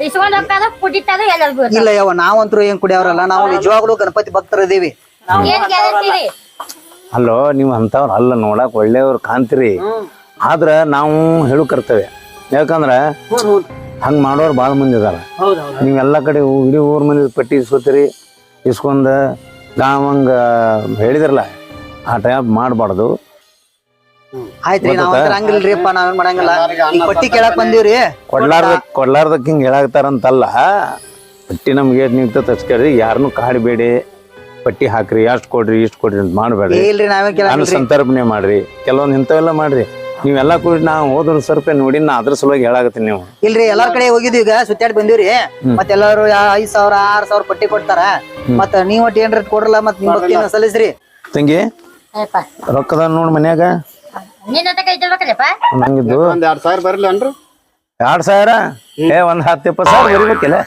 ಇಸ್ಕೊಂಡ್ ಹೋಗ್ತಾದ ಕುಡಿತಾದ ಎಲ್ಲರಿಗೂ ಇಲ್ಲ ಯಾವ ನಾವಂತರೂ ಏನ್ ಕುಡಿಯವ್ರಲ್ಲ ನಾವು ನಿಜವಾಗ್ಲೂ ಗಣಪತಿ ಭಕ್ತರ ಇದೀವಿ ಏನ್ ಗ್ಯಾರಂಟಿ ರೀ ಅಲ್ಲೋ ನೀವು ಅಂತವ್ರ ಅಲ್ಲ ನೋಡಕ್ ಒಳ್ಳೆಯವ್ರು ಕಾಣ್ತೀರಿ ಆದ್ರ ನಾವು ಹೇಳು ಕರ್ತವ್ಯ ಯಾಕಂದ್ರ ಹಂಗ್ ಮಾಡೋರು ಬಾಳ ಮಂದಿ ಇದಾರ ನೀವೆಲ್ಲ ಕಡೆ ಇಡೀ ಊರ್ ಮಂದಿ ಪಟ್ಟಿ ಇಸ್ಕೋತೀರಿ ಇಸ್ಕೊಂಡ ಗಾವಂಗ ಹೇಳಿದ್ರಲ್ಲ ಆ ಟೈಪ್ ಮಾಡ್ಬಾರ್ದು ಆಯ್ತ್ರಿ ನಾವ್ ಹಂಗಿಲ್ರಿ ಅಪ್ಪ ನಾವೇನ್ ಮಾಡಂಗಿಲ್ಲ ಈಗ ಪಟ್ಟಿ ಕೇಳಕ್ ಬಂದಿವ್ರಿ ಕೊಡ್ಲಾರ್ದಕ್ ಹಿಂಗ್ ಹೇಳಾಕ್ತಾರಂತಲ್ಲ ಪಟ್ಟಿ ನಮ್ಗೆ ನಿಂತ ತಸ್ಕೇಳ್ರಿ ಯಾರನ್ನು ಕಾಡಬೇಡಿ ಪಟ್ಟಿ ಹಾಕ್ರಿ ಅಷ್ಟ್ ಕೊಡ್ರಿ ಇಷ್ಟ್ ಕೊಡ್ರಿ ಅಂತ ಮಾಡ್ಬೇಡ್ರಿ ಇಲ್ರಿ ನಾವೇನ್ ಕೇಳಂಗಿಲ್ರಿ ಸಂತರ್ಪಣೆ ಮಾಡ್ರಿ ಕೆಲವೊಂದ್ ಇಂಥವೆಲ್ಲ ಮಾಡ್ರಿ ನೀವೆಲ್ಲಾ ಕೂಡಿ ನಾವು ಹೋದ್ರ ಸ್ವಲ್ಪ ನೋಡಿ ನಾ ಅದ್ರ ಸಲುವಾಗಿ ಹೇಳಾಕತ್ತೀನಿ ನೀವು ಇಲ್ರಿ ಎಲ್ಲಾರ್ ಕಡೆ ಹೋಗಿದ್ವಿ ಈಗ ಸುತ್ತಾಡಿ ಬಂದಿವ್ರಿ ಮತ್ತೆಲ್ಲಾರು 5,000 6,000 ಪಟ್ಟಿ ಕೊಡ್ತಾರ ಮತ್ತ ನೀವ್ ಒಟ್ಟು ಏನ್ರ ಕೊಡ್ರಲ್ಲ ಮತ್ ನಿಮ್ ಭಕ್ತಿನ ಸಲ್ಲಿಸ್ರಿ ತಂಗಿ ರೊಕ್ಕದ ನೋಡ್ ಮನ್ಯಾಗ ನಂಗಿದ್ದು ಒಂದ್ 2,000 ಬರ್ಲಿ ಅನ್ರಿ 2,000 ಒಂದ್ 10-20,000 ಬರಿಬೇಕಿಲ್ಲ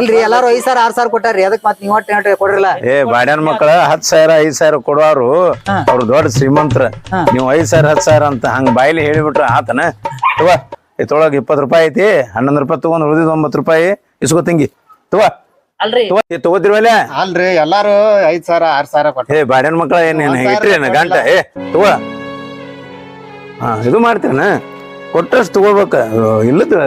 ಇಲ್ರಿ ಎಲ್ಲಾರು 5,000 6,000 ಕೊಟ್ಟಾರ್ರಿ ಅದಕ್ ಮತ್ ನೀವ್ ಒಟ್ಟು ಕೊಡ್ರಲ್ಲ ಬಾಡ್ಯಾನ ಮಕ್ಕಳ 10,000 5,000 ಕೊಡುವಾರು ಅವ್ರು ದೊಡ್ಡ ಶ್ರೀಮಂತರ ನೀವು 5,000 10,000 ಅಂತ ಹಂಗ ಬಾಯಿಲಿ ಹೇಳಿಬಿಟ್ರ ಆತನ ತಗೋ ಇತ್ತೊಳಗ 20 ರೂಪಾಯಿ ಐತಿ 11 ರೂಪಾಯಿ ತಗೊಂಡ್ ಉಳಿದಿದ್ 9 ರೂಪಾಯಿ ಇಸ್ಕೋ ತಂಗಿ ತಗೋ ಅಲ್ರಿ ತಗೋತಿರ್ವಲ್ಲ ಅಲ್ರಿ ಎಲ್ಲಾರು 5,000 6,000 ಕೊಟ್ಟ ಬಾಡ್ಯಾನ ಮಕ್ಕಳ ಏನ್ ಇಟ್ರಿ ಗಂಟ ತಗೋ ಇದು ಮಾಡ್ತೀರನ ಕೊಟ್ಟಷ್ಟು ತಗೋಬೇಕ ಇಲ್ಲದ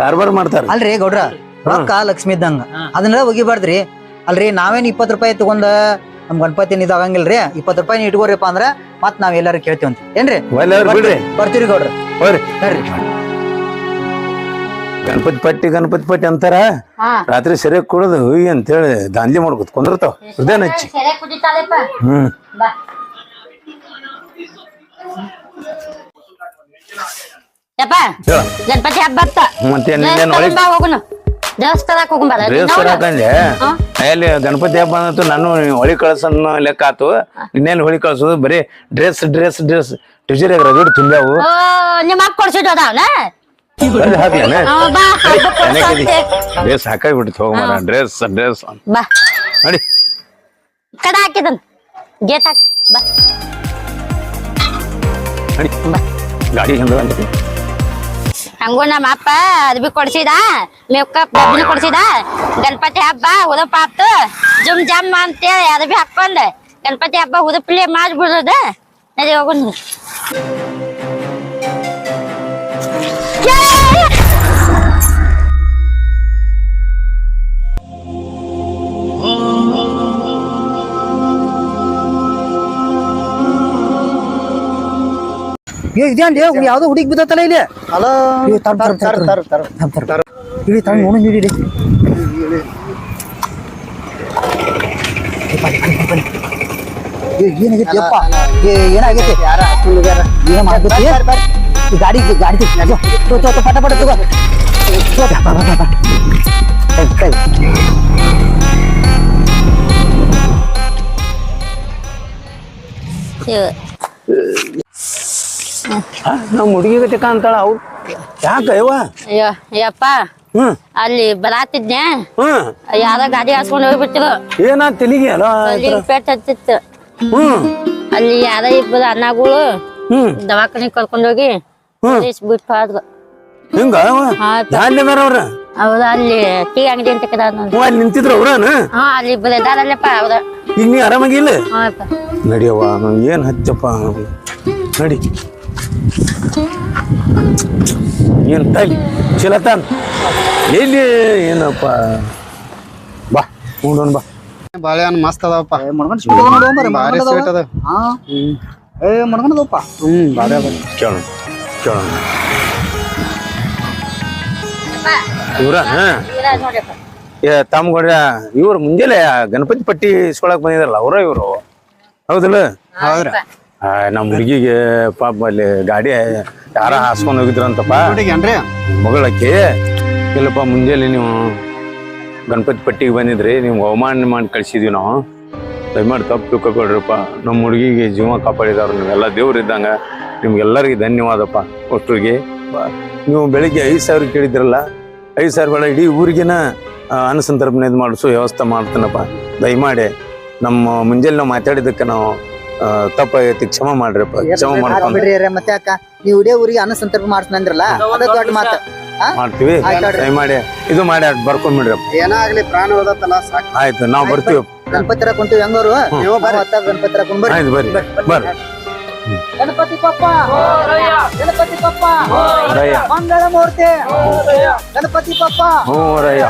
ಕಾರ್ಬಾರ್ ಮಾಡ್ತಾರ ಅಲ್ರಿ ಗೌಡ್ರ ರೊಕ್ಕ ಲಕ್ಷ್ಮಿ ಇದ್ದಂಗ ಅದನ್ನ ಒಗಿಬಾರ್ದ್ರಿ ಅಲ್ರಿ ನಾವೇನ್ 20 ರೂಪಾಯಿ ತಗೊಂಡ ನಮ್ ಗಣಪತಿ ಇದು ಆಗಂಗಿಲ್ರಿ 20 ರೂಪಾಯಿ ಇಟ್ಕೋರಿಪ್ಪ ಅಂದ್ರ ಮತ್ ನಾವ್ ಎಲ್ಲಾರು ಕೇಳ್ತೀವಂತ ಏನ್ರಿ ಒಳ್ಳೆಯವ್ರು ಬಿಡ್ರಿ ಬರ್ತೀರಿ ಗೌಡ್ರ ಹೋಗ್ರಿ ನೋಡ್ರಿ ಗಣಪತಿ ಪಟ್ಟಿ ಅಂತಾರ ರಾತ್ರಿ ಸರಿಯಾಗಿ ಕುಡಿದು ಹುಯ್ ಅಂತೇಳಿ ದಾಂಧಲಿ ಮಾಡ್ಕೊತ ಕುಂದಿರ್ತಾವ ಹೃದಯ ಹಚ್ಚಿ ಹ್ಮ್ ಯಪ್ಪ ಗಣಪತಿ ಹಬ್ಬ ಮತ್ತೆ ನಿನ್ನೇನ್ ಹೊಳಿ ಹೋಗುನು ದೇವಸ್ಥಾನಕ್ ಹೋಗುಂಬಾರ ರೇಸ್ಕರ್ ಹಾಕಂಡೆ ಅಲ್ಲಿ ಗಣಪತಿ ಹಬ್ಬ ಅಂತು ನಾನು ಹೊಳಿ ಕಳ್ಸನ್ನ ಲೆಕ್ಕ ಆತು ನಿನ್ನೇನು ಹೊಳಿ ಕಳ್ಸೋದು ಬರೀ ಡ್ರೆಸ್ ಟ್ರೆಜರಿಯಾಗ ರಗಡ್ ತುಂಬ್ಯಾವು ನಿಮ್ಮ ಅಪ್ಪ ಕೊಡ್ಸಿದ್ದು ಅದಾವನ ಹಾಕ್ಲೇನ ಡ್ರೆಸ್ ಹಾಕಾಗ್ಬಿಡ್ತು ಹೋಗ ಡ್ರೆಸ್ ಬಾ ನೋಡಿ ಕಡ ಹಾಕಿದನ್ ಗೇಟ್ ಹಾಕಿ ಬಾ ನೋಡಿ ಗಾಡಿ ಹೆಂಗ ಹಂಗೂ ನಮ್ಮ ಅಪ್ಪ ಅರ್ಬಿ ಕೊಡ್ಸಿದ ಮೇಕಪ್ ಡಬ್ಬಿನ ಕೊಡ್ಸಿದ ಗಣಪತಿ ಹಬ್ಬ ಉದಪ್ಪ ಆತು ಜುಮ್ ಜಮ್ ಅಂತೇಳಿ ಅರ್ಬಿ ಹಾಕೊಂಡ್ ಗಣಪತಿ ಹಬ್ಬ ಉದಪ್ಲೆ ಮಾಡ್ಬಿಡೋದ ನಡಿ ಹೋಗುನ್ ಇದೇನ್ರಿ ಯಾವ್ದೋ ಹುಡುಗಿ ಬಿದ್ದತ್ತಲ್ಲ ಇಲ್ಲಿ ಅಲ್ಲ ಇಲ್ಲಿ ತಂದು ನೋಡು ನೀಡಿ ಏನಾಗೈತಿ ಅಪ್ಪ ಏನಾಗೈತಿ ಏನ ಮಾಡ್ಬೇಕು ಗಾಡಿ ಪಟ ಪಟ ತಗೋ ನಮ್ಮ ಹುಡುಗಿ ಗತಿ ಕಾಂತಾಳ ಅವ್ರು ಯಾಕ ಯವ್ವ ಅಯ್ಯೋ ಯಪ್ಪ ಹ್ಮ್ ಅಲ್ಲಿ ಬರಾತಿದ್ನೆ ಹ್ಮ್ ಯಾರ ಗಾಡಿ ಹಾಸ್ಕೊಂಡ್ ಹೋಗ್ಬಿಟ್ಟಿರು ಏನ ತೆಲಿಗೆ ಅಲ್ಲ ಅಲ್ಲಿ ಪೇಟ್ ಹತ್ತಿತ್ತು ಹ್ಮ್ ಅಲ್ಲಿ ಯಾರ ಇಬ್ಬರು ಅನ್ನಗಳು ಹ್ಮ್ ದವಾಖಾನಿಗ್ ಕರ್ಕೊಂಡೋಗಿ ಬಿಟ್ಟು ಹೋದ್ರು ಹಿಂಗ ಯಾರ ಅವ್ರ ಹೌದ ಅಲ್ಲಿ ಟೀ ಅಂಗಡಿ ಅಂತ ಕದ ಅಲ್ಲಿ ನಿಂತಿದ್ರ ಅವ್ರನ ಹಾ ಅಲ್ಲಿ ಇಬ್ಬರು ಇದಾರಲ್ಲಪ್ಪ ಅವ್ರ ಈಗ ನೀ ಆರಾಮಾಗಿಲ್ಲ ಹಾಪ್ಪ ನಡಿಯವ್ವ ಏನ್ ಹಚ್ಚಪ್ಪ ನಡಿ ಏನ್ ತಲಿ ಚಿಲತಾನ್ ಎಲ್ಲಿ ಏನಪ್ಪ ಬಾ ನೋಡೋಣ ಬಾ ಬಾಳೆಹಣ್ಣು ಮಸ್ತ್ ಅದಾವಪ್ಪ ಭಾರಿ ಸ್ವೀಟ್ ಅದ ಮಣ್ಗಣದಪ್ಪ ಭಾರಿ ಅದ ಕೇಳೋಣ ಕೇಳೋಣ ಇವ್ರ ನೋಡ್ರಪ್ಪ ತಮ್ಗೌಡ್ರ ಇವ್ರು ಮುಂಜಾನೆ ಗಣಪತಿ ಪಟ್ಟಿ ಇಸ್ಕೊಳಕ್ ಬಂದಿದಾರಲ್ಲ ಅವ್ರ ಇವ್ರು ಹೌದಲ್ಲ ಹೌದ್ರಿ ನಮ್ಮ ಹುಡುಗಿಗೆ ಪಾಪ ಅಲ್ಲಿ ಗಾಡಿ ಯಾರ ಹಾಸ್ಕೊಂಡ್ ಹೋಗಿದ್ರಂತಪ್ಪ ಹುಡುಗೇನ್ರಿ ಮಗಳಕ್ಕೆ ಇಲ್ಲಪ್ಪ ಮುಂಜಾನೆ ನೀವು ಗಣಪತಿ ಪಟ್ಟಿಗೆ ಬಂದಿದ್ರಿ ನಿಮ್ಗೆ ಅವಮಾನ ಮಾಡಿ ಕಳ್ಸಿದೀವಿ ನಾವು ದಯಮಾಡಿ ತಪ್ಪು ತಿಳ್ಕೊಳ್ರಪ್ಪ ನಮ್ಮ ಹುಡುಗಿಗೆ ಜೀವ ಕಾಪಾಡಿದವ್ರು ನೀವೆಲ್ಲ ದೇವ್ರು ಇದ್ದಂಗ ನಿಮ್ಗೆಲ್ಲರಿಗೆ ಧನ್ಯವಾದಪ್ಪ ಅಷ್ಟ್ರಿಗೆ ನೀವು ಬೆಳಿಗ್ಗೆ 5,000 ಕೇಳಿದ್ರಲ್ಲ 5,000 ಬೇಡ ಇಡೀ ಊರಿಗಿನ ಅನ್ನಸಂತರ್ಪಣೆ ಮಾಡಿಸೋ ವ್ಯವಸ್ಥೆ ಮಾಡ್ತೀನಪ್ಪ ದಯಮಾಡಿ ನಮ್ಮ ಮುಂಜಾನೆ ನಾವು ಮಾತಾಡಿದ್ದಕ್ಕೆ ನಾವು ತಪ್ಪಾಗೈತಿ ಕ್ಷಮಾ ಮಾಡ್ರಪ್ಪ ಕ್ಷಮಾ ಮಾಡ್ಕೊಂಡು ಬಿಡ್ರಿ ಮತ್ತೆ ಅಕ್ಕ ನೀವು ಇಡೇ ಊರಿಗೆ ಅನ್ನ ಸಂತರ್ಪ ಮಾಡ್ಸಂದ್ರಲ್ಲ ಅದ ದೊಡ್ಡ ಮಾತು ಮಾಡ್ತೀವಿ ದಯಮಾಡಿ ಇದು ಮಾಡಿ ಬರ್ಕೊಂಡ್ಬಿಡ್ರಪ್ಪ ಏನಾಗ್ಲಿ ಪ್ರಾಣ ಹೋದತ್ತಲ್ಲ ಸಾಕು ಆಯ್ತು ನಾವು ಬರ್ತೀವಿ ಗಣಪತಿ ಹಾಕೊಂತೀವಿ ಹೆಂಗವ್ರು ನೀವು ಗಣಪತಿ ಹಾಕೊಂಡ್ ಬರ್ರಿ ಆಯ್ತು ಬರ್ರಿ ಬರ್ರಿ ಗಣಪತಿ ಪಪ್ಪ ಗಣಪತಿ ಪಪ್ಪ ರಯ್ಯ ಮಂಗಳ ಮೂರ್ತಿ ಗಣಪತಿ ಪಪ್ಪ ಹ್ಞೂ ರಯ್ಯ